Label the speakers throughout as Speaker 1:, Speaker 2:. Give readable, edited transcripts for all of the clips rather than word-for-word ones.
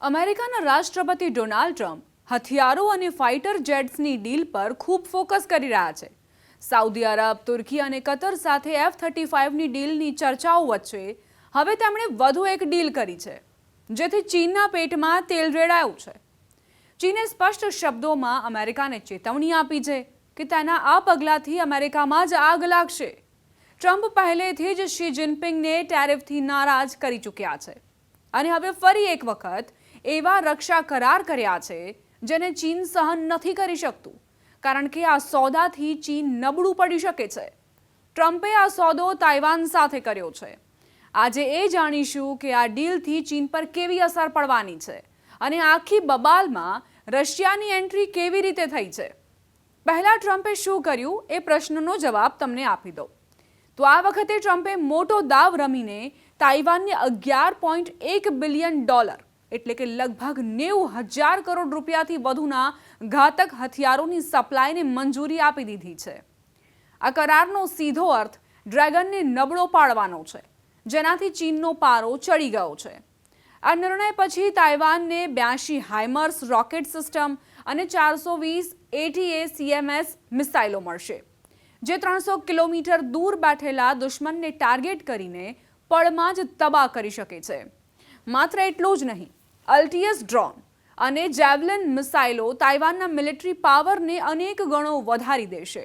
Speaker 1: અમેરિકાના રાષ્ટ્રપતિ Donald Trump હથિયારો અને ફાઇટર જેટ્સની ડીલ પર ખૂબ ફોકસ કરી રહ્યા છે। સાઉદી અરબ, તુર્કી અને કતર સાથે F-35ની ડીલની ચર્ચાઓ વચ્ચે હવે તેમણે વધુ એક ડીલ કરી છે, જેથી ચીનના પેટમાં તેલ રેડાયું છે। ચીને સ્પષ્ટ શબ્દોમાં અમેરિકાને ચેતવણી આપી છે કે તેના આ પગલાંથી અમેરિકામાં જ આગ લાગશે। ટ્રમ્પ પહેલેથી જ શી જિનપિંગને ટેરિફથી નારાજ કરી ચૂક્યા છે અને હવે ફરી એક વખત એવા રક્ષા કરાર કર્યા છે જેને ચીન સહન નથી કરી શકતું, કારણ કે આ સોદાથી ચીન નબળું પડી શકે છે। ટ્રમ્પે આ સોદો તાઇવાન સાથે કર્યો છે। આજે એ જાણીશું કે આ ડીલથી ચીન પર કેવી અસર પડવાની છે અને આખી બબાલમાં રશિયાની એન્ટ્રી કેવી રીતે થઈ છે। પહેલા ટ્રમ્પે શું કર્યું એ પ્રશ્નનો જવાબ તમને આપી દઉં તો આ વખતે ટ્રમ્પે મોટો દાવ રમીને તાઇવાનને $11.1 બિલિયન એટલે કે લગભગ 90,000 કરોડ રૂપિયાથી વધુના ઘાતક હથિયારોની સપ્લાયને મંજૂરી આપી દીધી છે। આ કરારનો સીધો અર્થ ડ્રેગનને નબળો પાડવાનો છે, જેનાથી ચીનનો પારો ચડી ગયો છે। આ નિર્ણય પછી તાઇવાનને 82 હાઇમર્સ રોકેટ સિસ્ટમ અને 420 ATACMS મિસાઇલો મળશે, જે 300 કિલોમીટર દૂર બેઠેલા દુશ્મનને ટાર્ગેટ કરીને પળમાં જ તબાહ કરી શકે છે। માત્ર એટલું જ નહીં, અલ્ટિયસ ડ્રોન અને જેવલિન મિસાઇલો તાઇવાનના મિલિટરી પાવરને અનેક ગણો વધારી દેશે।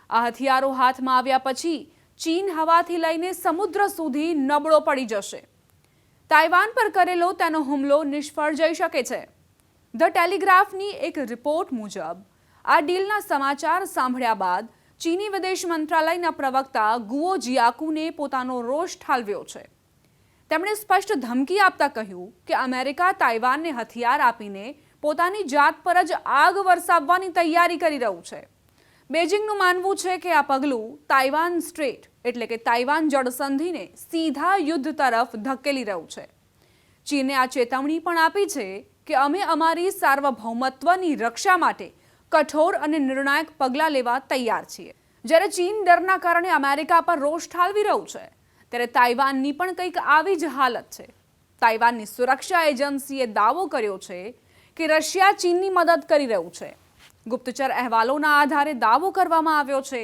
Speaker 1: આ હથિયારો હાથમાં આવ્યા પછી ચીન હવાથી લઈને સમુદ્ર સુધી નબળો પડી જશે। તાઇવાન પર કરેલો તેનો હુમલો નિષ્ફળ જઈ શકે છે। ધ ટેલિગ્રાફની એક રિપોર્ટ મુજબ આ ડીલના સમાચાર સાંભળ્યા બાદ ચીની વિદેશ મંત્રાલયના પ્રવક્તા ગુઓ જિયાકુને પોતાનો રોષ ઠાલવ્યો છે। તેમણે સ્પષ્ટ ધમકી આપતા કહ્યું કે અમેરિકા તાઇવાનને હથિયાર આપીને પોતાની જાત પર જ આગ વરસાવવાની તૈયારી કરી રહ્યું છે। બેઇજિંગનું માનવું છે કે આ પગલું તાઇવાન સ્ટ્રેટ એટલે કે તાઇવાન જળસંધિને સીધા યુદ્ધ તરફ ધકેલી રહ્યું છે। ચીને આ ચેતવણી પણ આપી છે કે અમે અમારી સાર્વભૌમત્વની રક્ષા માટે કઠોર અને નિર્ણાયક પગલાં લેવા તૈયાર છીએ। જ્યારે ચીન ડરના કારણે અમેરિકા પર રોષ ઠાલવી રહ્યું છે, ત્યારે તાઇવાનની પણ કંઈક આવી જ હાલત છે। તાઇવાનની સુરક્ષા એજન્સીએ દાવો કર્યો છે કે રશિયા ચીનની મદદ કરી રહ્યું છે। ગુપ્તચર અહેવાલોના આધારે દાવો કરવામાં આવ્યો છે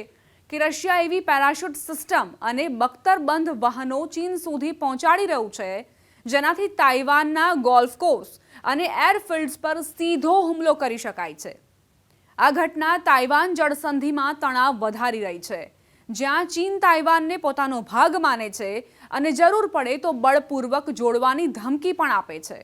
Speaker 1: કે રશિયા એવી પેરાશૂટ સિસ્ટમ અને બખ્તરબંધ વાહનો ચીન સુધી પહોંચાડી રહ્યું છે, જેનાથી તાઇવાનના ગોલ્ફ કોર્સ અને એરફિલ્ડ્સ પર સીધો હુમલો કરી શકાય છે। આ ઘટના તાઇવાન જળસંધિમાં તણાવ વધારી રહી છે, જ્યાં ચીન તાઇવાનને પોતાનો ભાગ માને છે અને જરૂર પડે તો બળપૂર્વક જોડવાની ધમકી પણ આપે છે।